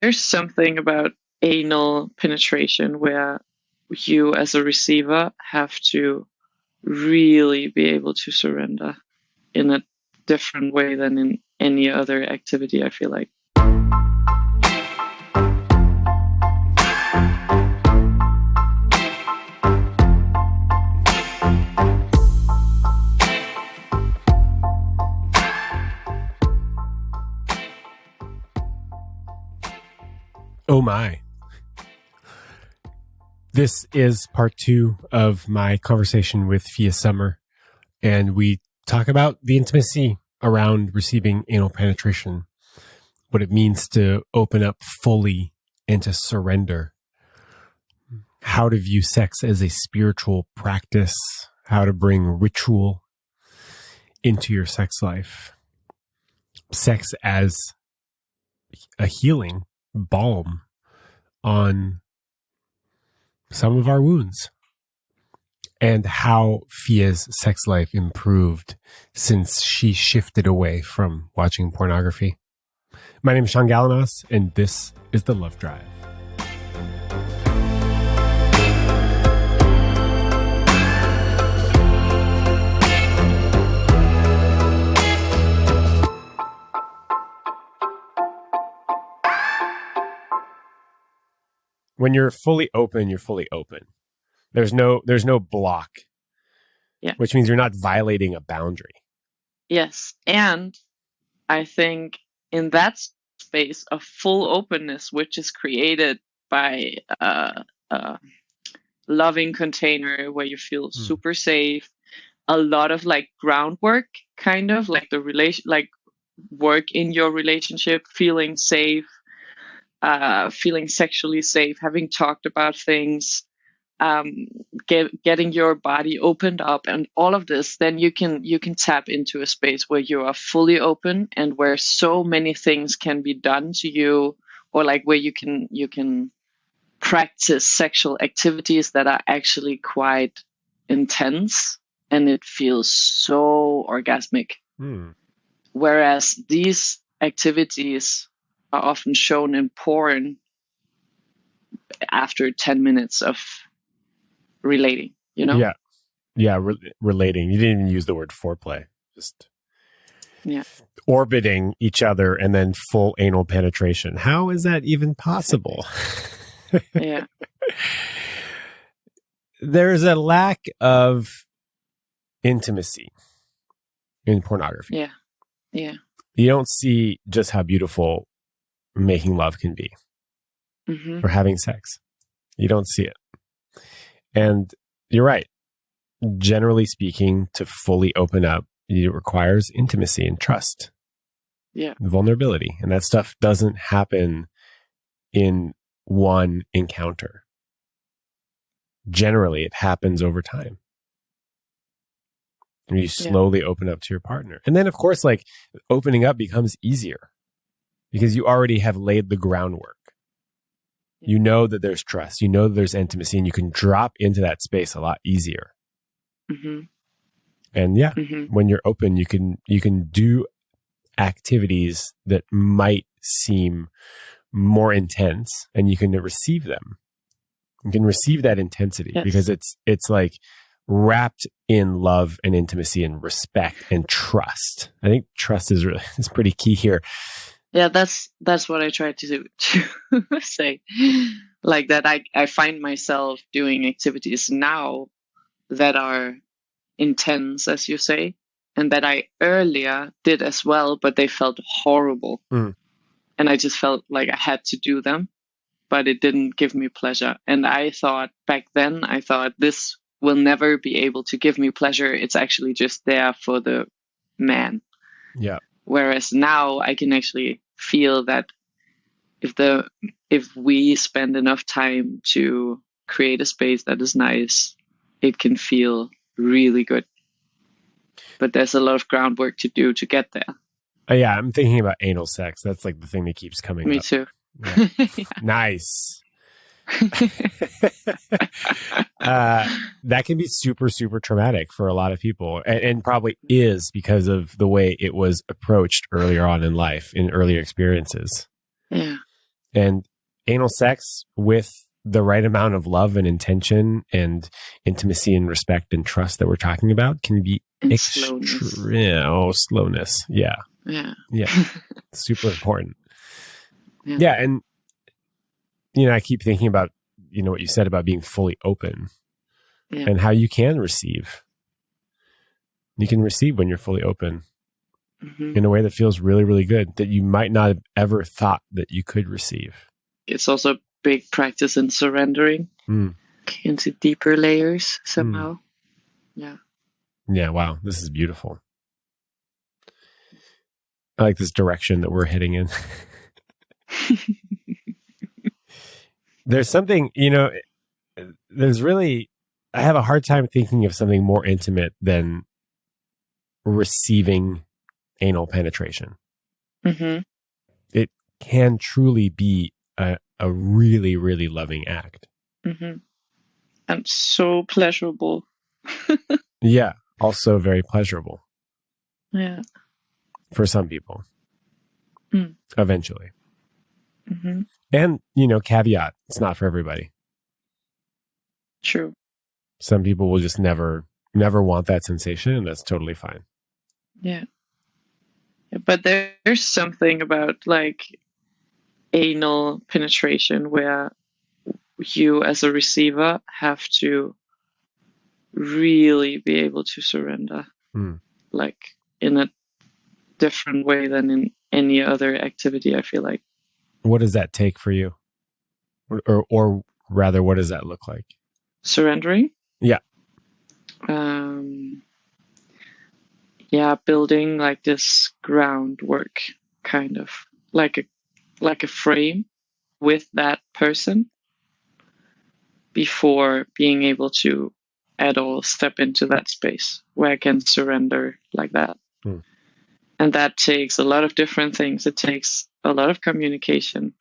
there's something about anal penetration where you as a receiver have to really be able to surrender in a different way than in any other activity, I feel like. Oh my. This is part 2 of my conversation with Fie Sommer, and we talk about the intimacy around receiving anal penetration, what it means to open up fully and to surrender, how to view sex as a spiritual practice, how to bring ritual into your sex life, sex as a healing balm on some of our wounds, and how Fie's sex life improved since she shifted away from watching pornography. My name is Sean Galanos, and this is The Love Drive. When you're fully open, you're fully open. There's no block. Yeah. Which means you're not violating a boundary. Yes. And I think in that space of full openness, which is created by a loving container where you feel super safe, a lot of like groundwork, kind of like the relation, like work in your relationship, feeling safe, feeling sexually safe, having talked about things, getting your body opened up, and all of this, then you can tap into a space where you are fully open and where so many things can be done to you, or like where you can practice sexual activities that are actually quite intense, and it feels so orgasmic. Whereas these activities are often shown in porn after 10 minutes of relating, you know? Yeah, relating. You didn't even use the word foreplay. Just orbiting each other and then full anal penetration. How is that even possible? Yeah. There's a lack of intimacy in pornography. Yeah. Yeah. You don't see just how beautiful making love can be, or having sex. You don't see it. And you're right. Generally speaking, to fully open up, it requires intimacy and trust. Yeah. Vulnerability. And that stuff doesn't happen in one encounter. Generally, it happens over time. And you slowly open up to your partner. And then, of course, like, opening up becomes easier because you already have laid the groundwork. You know that there's trust, you know that there's intimacy, and you can drop into that space a lot easier. And when you're open, you can do activities that might seem more intense, and you can receive them. You can receive that intensity because it's like wrapped in love and intimacy and respect and trust. I think trust is pretty key here. Yeah, that's what I try to say. Like that, I find myself doing activities now that are intense, as you say, and that I earlier did as well, but they felt horrible. And I just felt like I had to do them, but it didn't give me pleasure. And I thought back then, this will never be able to give me pleasure. It's actually just there for the man. Yeah. Whereas now I can actually feel that if we spend enough time to create a space that is nice, it can feel really good. But there's a lot of groundwork to do to get there. Yeah, I'm thinking about anal sex. That's like the thing that keeps coming up. Me too. Yeah. Nice. That can be super, super traumatic for a lot of people, and probably is because of the way it was approached earlier on in life, in earlier experiences. Yeah. And anal sex with the right amount of love and intention and intimacy and respect and trust that we're talking about can be slowness. Yeah. Super important. And I keep thinking about what you said about being fully open and how you can receive. You can receive when you're fully open in a way that feels really, really good, that you might not have ever thought that you could receive. It's also a big practice in surrendering into deeper layers somehow. Yeah, wow. This is beautiful. I like this direction that we're heading in. There's something, I have a hard time thinking of something more intimate than receiving anal penetration. It can truly be a really, really loving act. And so pleasurable. Yeah, also very pleasurable. Yeah. For some people. Eventually. And, caveat, it's not for everybody. True. Some people will just never want that sensation, and that's totally fine. Yeah. But there's something about like anal penetration where you as a receiver have to really be able to surrender, like in a different way than in any other activity, I feel like. What does that take for you? Or rather, what does that look like? Surrendering? Yeah. Building like this groundwork, kind of like a frame with that person before being able to at all step into that space where I can surrender like that. And that takes a lot of different things. It takes a lot of communication,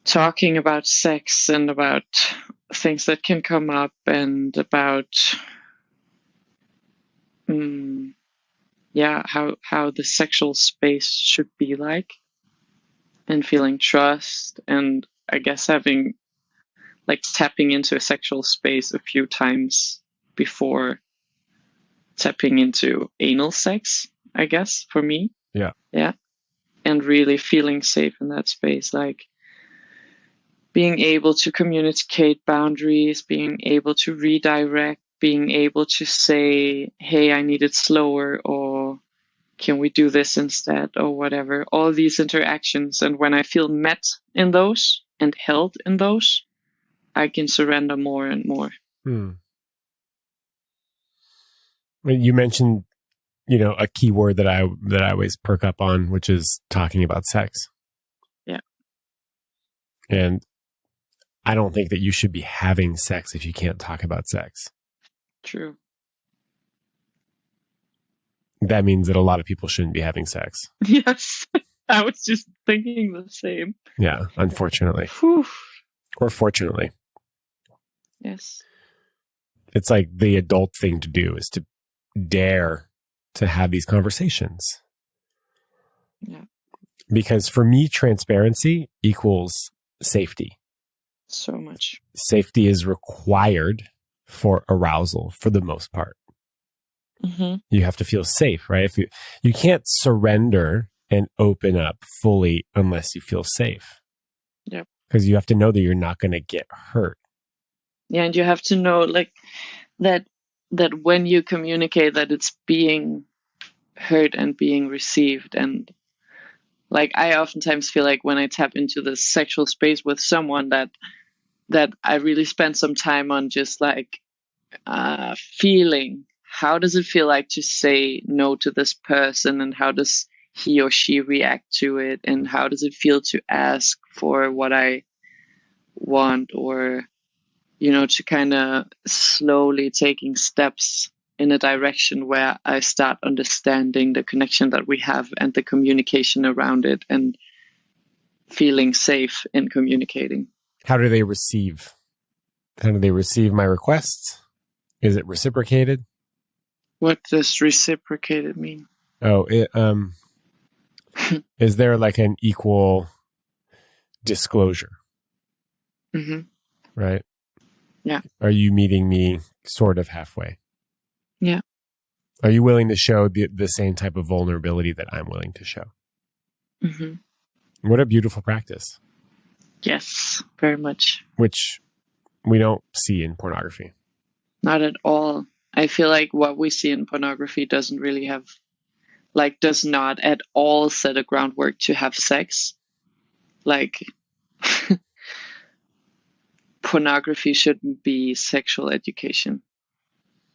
talking about sex and about things that can come up and about how the sexual space should be like, and feeling trust, and I guess having like tapping into a sexual space a few times before tapping into anal sex, I guess, for me. Yeah. And really feeling safe in that space, like being able to communicate boundaries, being able to redirect, being able to say, hey, I need it slower, or can we do this instead, or whatever. All these interactions. And when I feel met in those and held in those, I can surrender more and more. You mentioned, a key word that I always perk up on, which is talking about sex. Yeah. And I don't think that you should be having sex if you can't talk about sex. True. That means that a lot of people shouldn't be having sex. Yes. I was just thinking the same. Yeah, unfortunately. Whew. Or fortunately. Yes. It's like the adult thing to do is to dare to have these conversations. Yeah. Because for me, transparency equals safety. So much. Safety is required for arousal for the most part. You have to feel safe, right? If you can't surrender and open up fully unless you feel safe. Yeah. Because you have to know that you're not going to get hurt. Yeah, and you have to know like that when you communicate that it's being heard and being received. And like I oftentimes feel like when I tap into the sexual space with someone that I really spend some time on just like feeling, how does it feel like to say no to this person, and how does he or she react to it, and how does it feel to ask for what I want, or to kind of slowly taking steps in a direction where I start understanding the connection that we have and the communication around it, and feeling safe in communicating. How do they receive? How do they receive my requests? Is it reciprocated? What does reciprocated mean? Oh, is there like an equal disclosure. Mm-hmm. Right? Yeah. Are you meeting me sort of halfway? Yeah. Are you willing to show the same type of vulnerability that I'm willing to show? Mm-hmm. What a beautiful practice. Yes, very much. Which we don't see in pornography. Not at all. I feel like what we see in pornography doesn't really have, like, does not at all set a groundwork to have sex. Like, pornography shouldn't be sexual education,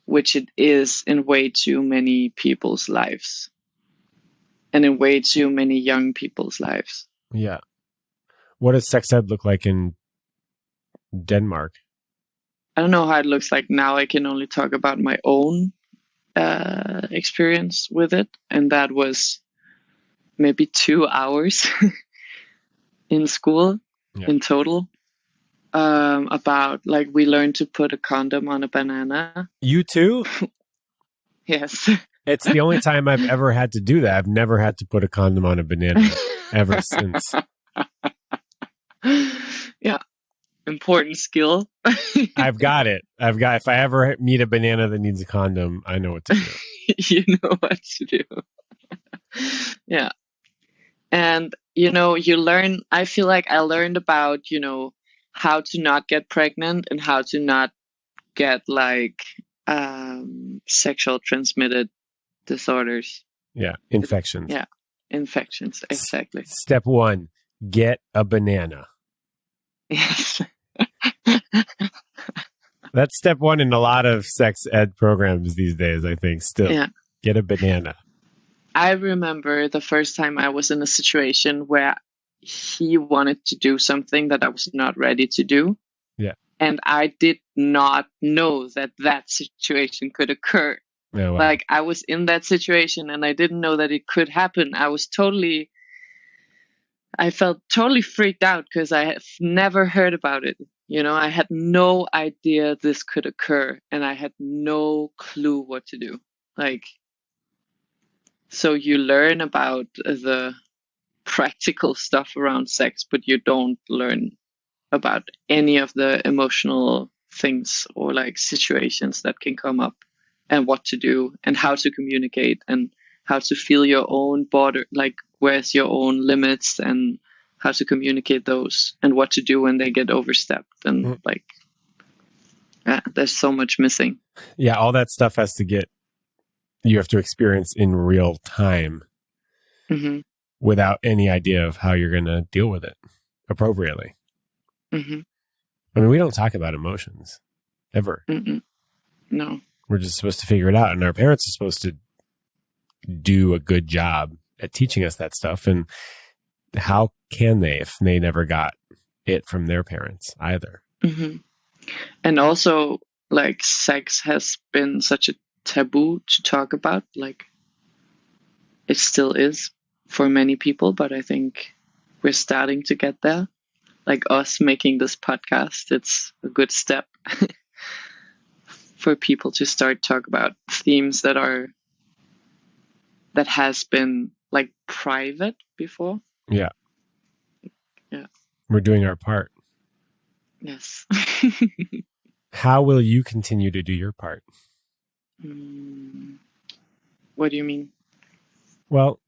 which it is in way too many people's lives. And in way too many young people's lives. Yeah. What does sex ed look like in Denmark? I don't know how it looks like now. I can only talk about my own experience with it. And that was maybe 2 hours in school in total. About, like, we learned to put a condom on a banana. You too? Yes. It's the only time I've ever had to do that. I've never had to put a condom on a banana ever since. Yeah. Important skill. I've got it. If I ever meet a banana that needs a condom, I know what to do. You know what to do. Yeah. And, you learn, I feel like I learned about, how to not get pregnant and how to not get, like, sexual transmitted disorders. Yeah. Infections. Yeah. Infections. Exactly. Step 1, get a banana. Yes. That's step 1 in a lot of sex ed programs these days, I think, still. Yeah. Get a banana. I remember the first time I was in a situation where he wanted to do something that I was not ready to do. Yeah. And I did not know that situation could occur. Oh, wow. Like, I was in that situation and I didn't know that it could happen. I felt totally freaked out because I have never heard about it. I had no idea this could occur and I had no clue what to do. Like, so you learn about the practical stuff around sex, but you don't learn about any of the emotional things or, like, situations that can come up and what to do and how to communicate and how to feel your own border, like, where's your own limits and how to communicate those and what to do when they get overstepped. And like, there's so much missing. Yeah. All that stuff you have to experience in real time without any idea of how you're going to deal with it appropriately. Mm-hmm. I mean, we don't talk about emotions ever. No. We're just supposed to figure it out. And our parents are supposed to do a good job at teaching us that stuff. And how can they if they never got it from their parents either? Mm-hmm. And also, like, sex has been such a taboo to talk about. Like, it still is for many people, but I think we're starting to get there. Like, us making this podcast, it's a good step for people to start talk about themes that has been, like, private before. Yeah. Yeah. We're doing our part. Yes. How will you continue to do your part? What do you mean? Well,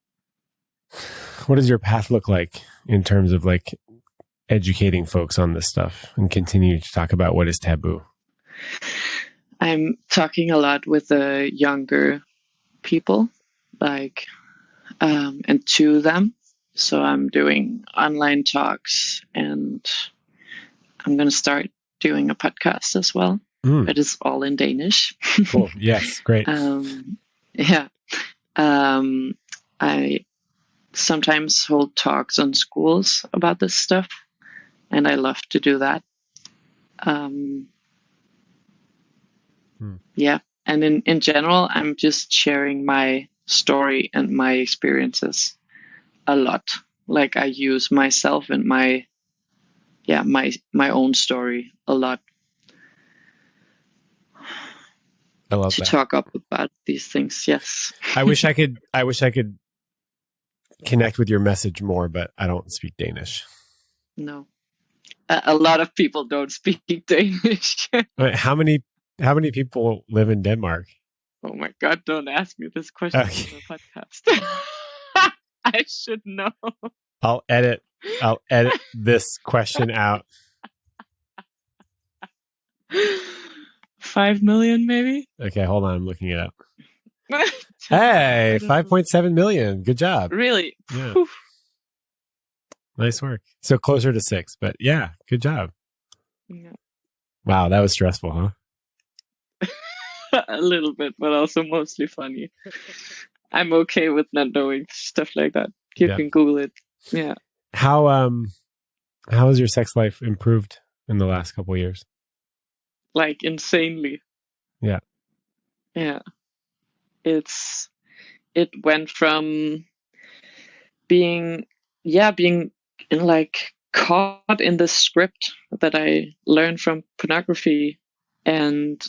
what does your path look like in terms of, like, educating folks on this stuff and continue to talk about what is taboo? I'm talking a lot with the younger people, like, and to them. So I'm doing online talks and I'm going to start doing a podcast as well. It is all in Danish. Cool. Yes. Great. Yeah. I sometimes hold talks on schools about this stuff, and I love to do that. Yeah. And in general, I'm just sharing my story and my experiences a lot. Like, I use myself and my own story a lot. I love to that. talk up about these things. Yes. I wish I could connect with your message more, but I don't speak Danish. No. A lot of people don't speak Danish. Wait, how many people live in Denmark? Oh my God, don't ask me this question Okay. in the podcast. I should know. I'll edit this question out. 5 million, maybe? Okay, hold on. I'm looking it up. Hey, 5.7 million. Good job. Really? Yeah. Nice work. So closer to 6, but yeah, good job. Yeah. Wow, that was stressful, huh? A little bit, but also mostly funny. I'm okay with not knowing stuff like that. You can Google it. Yeah. How has your sex life improved in the last couple of years? Like insanely. Yeah. Yeah. It went from being like caught in the script that I learned from pornography and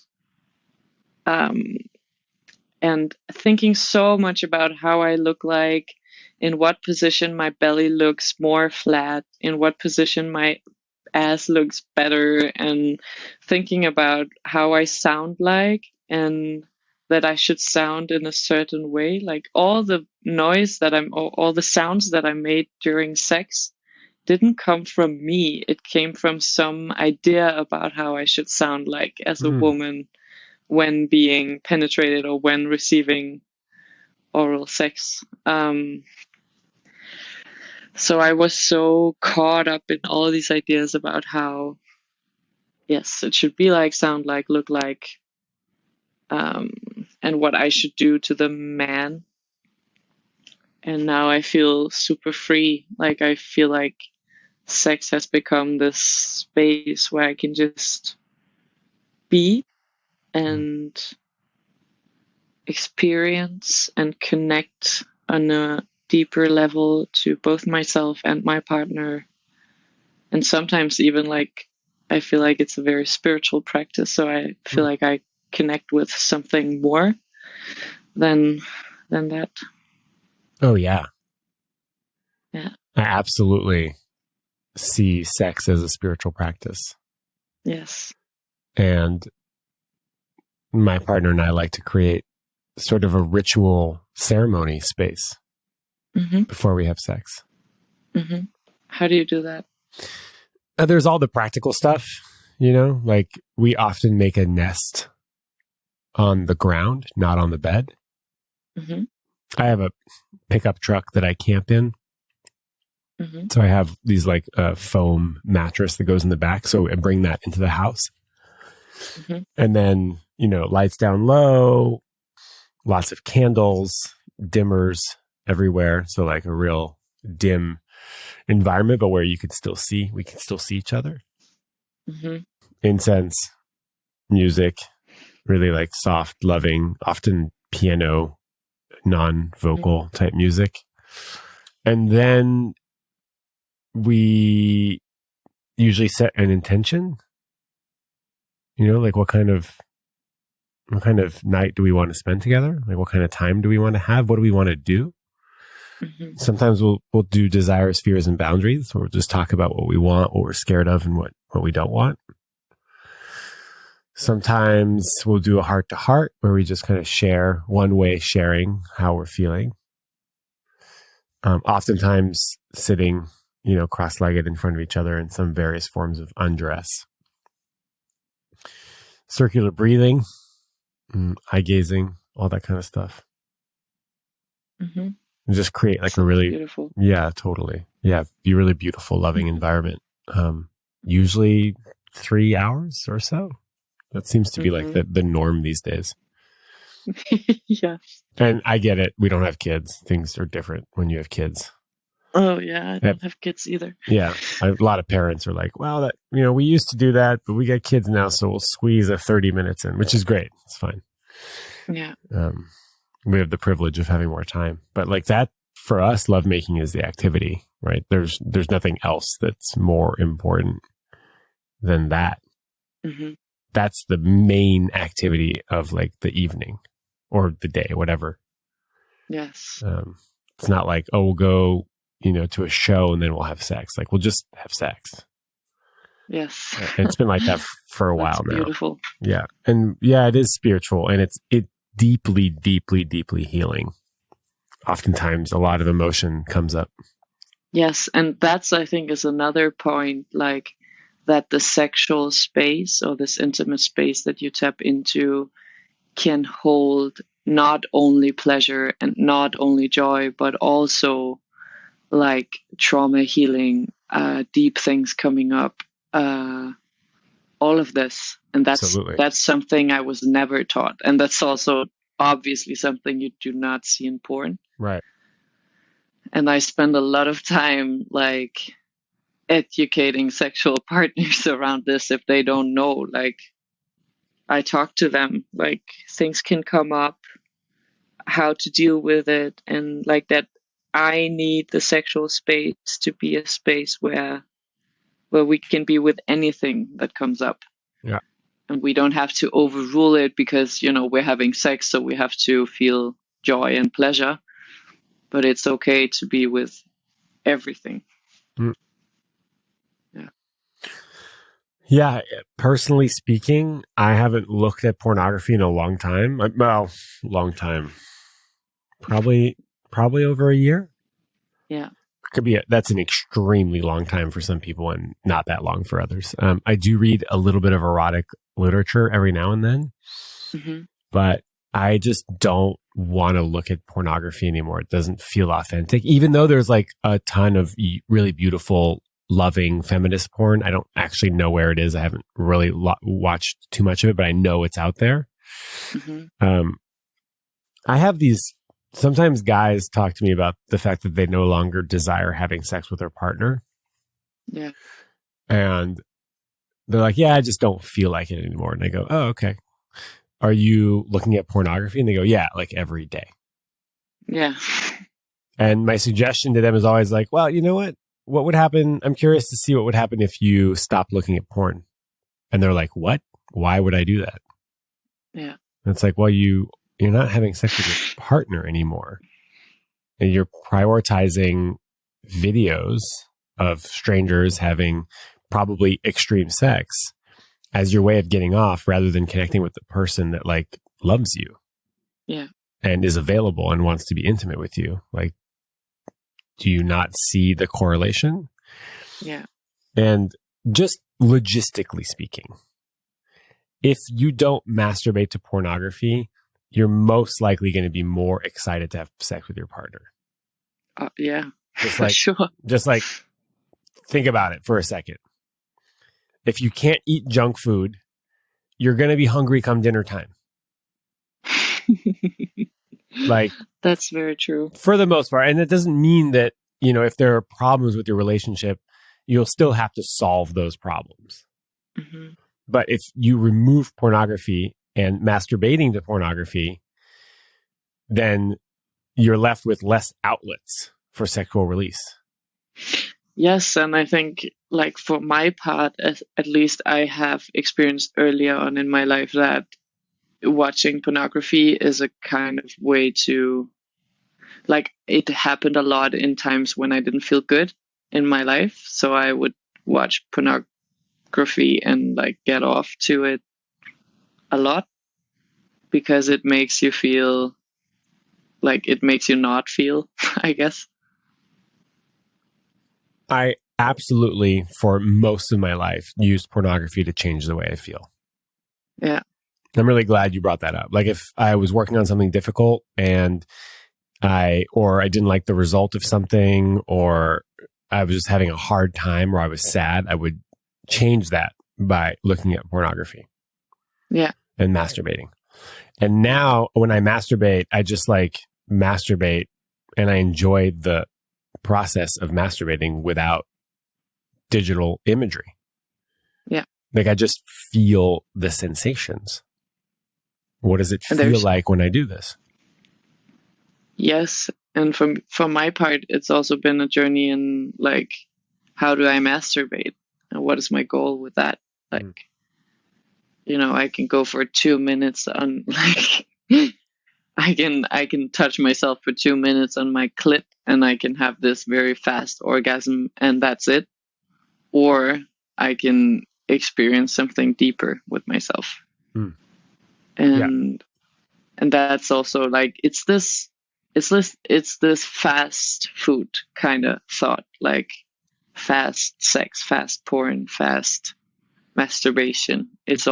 thinking so much about how I look like, in what position my belly looks more flat, in what position my ass looks better, and thinking about how I sound like, and that I should sound in a certain way. Like all the noise that all the sounds that I made during sex didn't come from me. It came from some idea about how I should sound like as a woman when being penetrated or when receiving oral sex. So I was so caught up in all these ideas about how, yes, it should be like, sound like, look like, and what I should do to the man. And now I feel super free. Like I feel like sex has become this space where I can just be and experience and connect on a deeper level to both myself and my partner. And sometimes even like I feel like it's a very spiritual practice, so I feel like I connect with something more than that. Oh yeah. Yeah. I absolutely see sex as a spiritual practice. Yes. And my partner and I like to create sort of a ritual ceremony space before we have sex. How do you do that? There's all the practical stuff, you know, like we often make a nest on the ground, not on the bed. I have a pickup truck that I camp in. So I have these like foam mattress that goes in the back. So I bring that into the house. And then, you know, lights down low, lots of candles, dimmers everywhere. So like a real dim environment, but where we can still see each other. Incense, music, really like soft, loving, often piano, non-vocal type music. And then we usually set an intention, you know, like what kind of night do we want to spend together? Like what kind of time do we want to have? What do we want to do? Sometimes we'll do desires, fears, and boundaries, or we'll just talk about what we want, what we're scared of, and what we don't want. Sometimes we'll do a heart to heart where we just kind of share, one way sharing how we're feeling. Oftentimes sitting, you know, cross-legged in front of each other in some various forms of undress. Circular breathing, eye gazing, all that kind of stuff. And just create like a really beautiful. Yeah, totally. Yeah, be really beautiful, loving environment. Usually 3 hours or so. That seems to be like the norm these days. Yes. And I get it. We don't have kids. Things are different when you have kids. Oh yeah, I don't have kids either. Yeah, a lot of parents are like, "Well, that, you know, we used to do that, but we got kids now, so we'll squeeze a 30 minutes in," which is great. It's fine. Yeah. We have the privilege of having more time, but like that for us, lovemaking is the activity, right? There's nothing else that's more important than that. That's the main activity of like the evening or the day, whatever. Yes. It's not like, oh, we'll go to a show and then we'll have sex. Like, we'll just have sex. Yes. And it's been like that for a while now. Beautiful. Yeah. And yeah, it is spiritual, and it's deeply, deeply, deeply healing. Oftentimes a lot of emotion comes up. Yes. And that's, I think, is another point, like that the sexual space or this intimate space that you tap into can hold not only pleasure and not only joy, but also like trauma healing, deep things coming up, all of this. And that's something I was never taught. And that's also obviously something you do not see in porn. Right. And I spend a lot of time like educating sexual partners around this if they don't know. Like, I talk to them, like things can come up, how to deal with it, and like that I need the sexual space to be a space where we can be with anything that comes up. Yeah. And we don't have to overrule it because, we're having sex, so we have to feel joy and pleasure. But it's okay to be with everything. Mm. Yeah. Yeah. Personally speaking, I haven't looked at pornography in a long time. Well, long time. Probably over a year. Yeah. Could be that's an extremely long time for some people and not that long for others. I do read a little bit of erotic literature every now and then, but I just don't want to look at pornography anymore. It doesn't feel authentic, even though there's like a ton of really beautiful, loving feminist porn. I don't actually know where it is. I haven't really watched too much of it, but I know it's out there. I have these. Sometimes guys talk to me about the fact that they no longer desire having sex with their partner. Yeah. And they're like, yeah, I just don't feel like it anymore. And I go, oh, okay. Are you looking at pornography? And they go, yeah, like every day. Yeah. And my suggestion to them is always like, well, you know what? What would happen? I'm curious to see what would happen if you stopped looking at porn. And they're like, what? Why would I do that? Yeah. And it's like, well, you're not having sex with your partner anymore. And you're prioritizing videos of strangers having probably extreme sex as your way of getting off rather than connecting with the person that like loves you. Yeah. And is available and wants to be intimate with you. Like, do you not see the correlation? Yeah. And just logistically speaking, if you don't masturbate to pornography, you're most likely going to be more excited to have sex with your partner. Yeah, just like, sure. Just like, think about it for a second. If you can't eat junk food, you're going to be hungry come dinner time. Like, that's very true. For the most part. And it doesn't mean that, if there are problems with your relationship, you'll still have to solve those problems. But if you remove pornography and masturbating to pornography, then you're left with less outlets for sexual release. Yes, and I think, like, for my part, at least I have experienced earlier on in my life that watching pornography is a kind of way to, like, it happened a lot in times when I didn't feel good in my life. So I would watch pornography and, like, get off to it a lot because it makes you feel like it makes you not feel, I guess. I absolutely, for most of my life, used pornography to change the way I feel. Yeah. I'm really glad you brought that up. Like, if I was working on something difficult and I didn't like the result of something, or I was just having a hard time, or I was sad, I would change that by looking at pornography. Yeah. And masturbating. And now when I masturbate, I just like masturbate and I enjoy the process of masturbating without digital imagery. Yeah. Like, I just feel the sensations. What does it feel like when I do this? Yes. And for my part, it's also been a journey in, like, how do I masturbate? And what is my goal with that? Like, I can go for 2 minutes on, like, I can touch myself for 2 minutes on my clit and I can have this very fast orgasm and that's it, or I can experience something deeper with myself. Mm. And that's also like it's this fast food kind of thought, like fast sex, fast porn, fast masturbation. It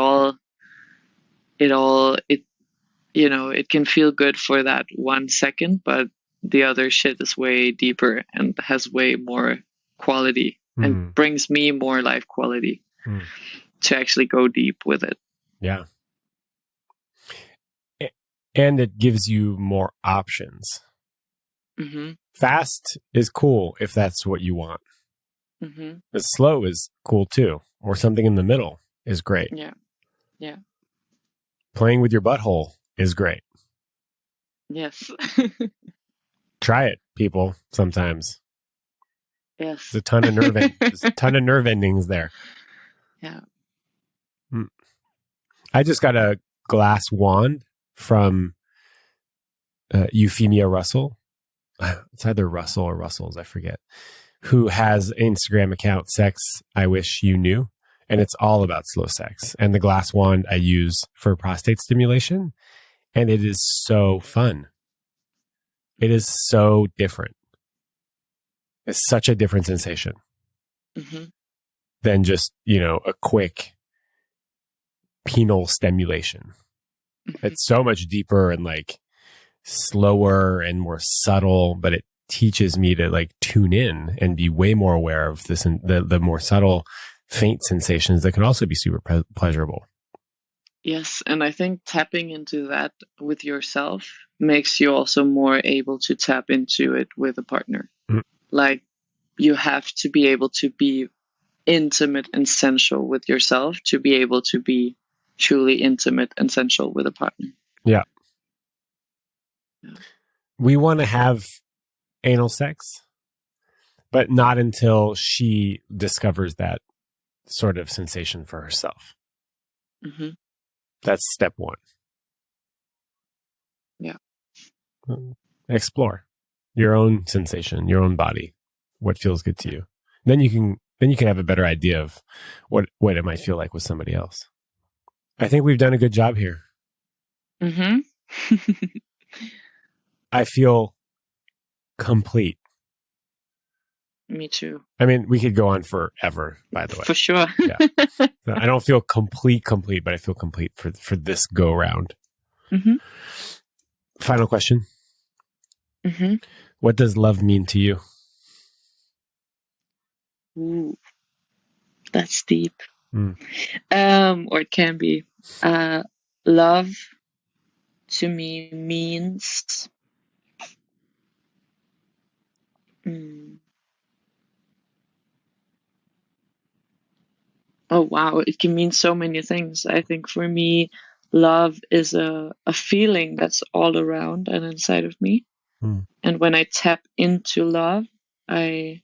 it can feel good for that 1 second, but the other shit is way deeper and has way more quality and brings me more life quality to actually go deep with it. Yeah. And it gives you more options. Fast is cool if that's what you want. But slow is cool too, or something in the middle is great. Yeah. Playing with your butthole is great. Yes. Try it, people, sometimes. Yes. There's a ton of nerve endings there. Yeah. I just got a glass wand from Euphemia Russell. It's either Russell or Russells, I forget, who has an Instagram account, Sex I Wish You Knew. And it's all about slow sex. And the glass wand I use for prostate stimulation. And it is so fun. It is so different. It's such a different sensation than just, a quick penile stimulation. It's so much deeper and like slower and more subtle, but it teaches me to like tune in and be way more aware of this and the more subtle, faint sensations that can also be super pleasurable. Yes, and I think tapping into that with yourself makes you also more able to tap into it with a partner. Like you have to be able to be intimate and sensual with yourself to be able to be truly intimate and sensual with a partner. Yeah. We want to have anal sex, but not until she discovers that sort of sensation for herself. That's step one. Yeah. Explore your own sensation, your own body, what feels good to you. Then you can have a better idea of what it might feel like with somebody else. I think we've done a good job here. I feel complete. Me too. I mean, we could go on forever, by the way. For sure. Yeah. So I don't feel complete, but I feel complete for this go round. Final question. What does love mean to you? Ooh, that's deep. Or it can be. Love to me means oh wow, it can mean so many things. I think for me, love is a feeling that's all around and inside of me. And when I tap into love, I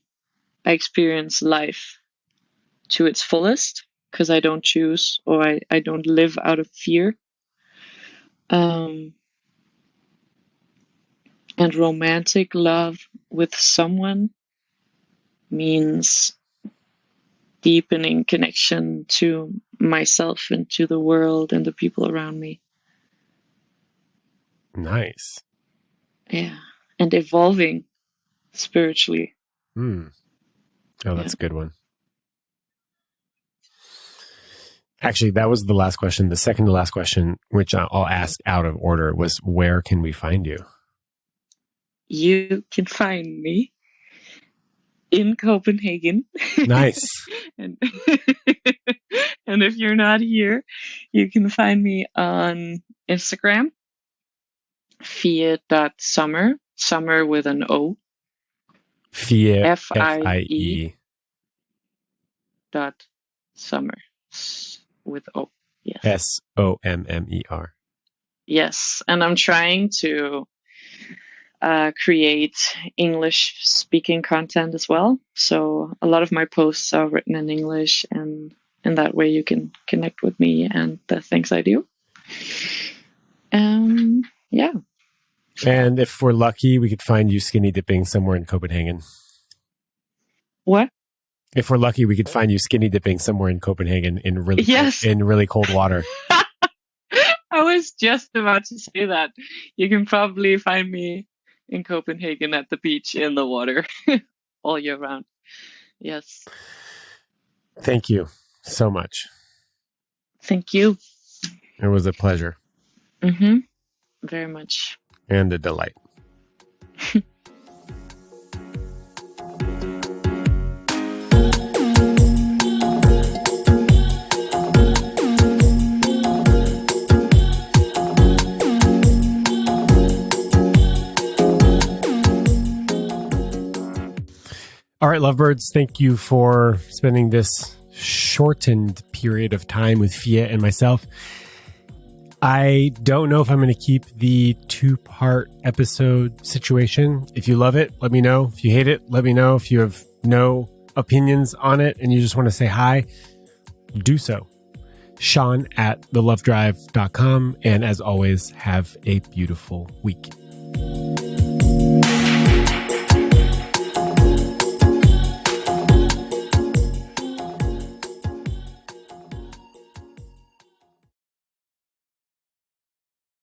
experience life to its fullest because I don't choose or I don't live out of fear. And romantic love with someone means deepening connection to myself and to the world and the people around me. Nice. Yeah. And evolving spiritually. Oh, that's a good one. Actually, that was the last question. The second to last question, which I'll ask out of order, was where can we find you? You can find me in Copenhagen. Nice. and if you're not here, you can find me on Instagram, Fie.Sommer, Summer with an O. Fie, F-I-E. .Sommer with O. Yes. SOMMER. Yes, and I'm trying to create English speaking content as well. So a lot of my posts are written in English, and in that way you can connect with me and the things I do. Yeah. And if we're lucky, we could find you skinny dipping somewhere in Copenhagen. What? If we're lucky, we could find you skinny dipping somewhere in Copenhagen in really cold water. I was just about to say that. You can probably find me in Copenhagen at the beach in the water all year round. Yes. Thank you so much. Thank you. It was a pleasure. Very much. And a delight. All right, lovebirds, thank you for spending this shortened period of time with Fie and myself. I don't know if I'm going to keep the 2-part episode situation. If you love it, let me know. If you hate it, let me know. If you have no opinions on it and you just want to say hi, do so. Sean at thelovedrive.com. And as always, have a beautiful week.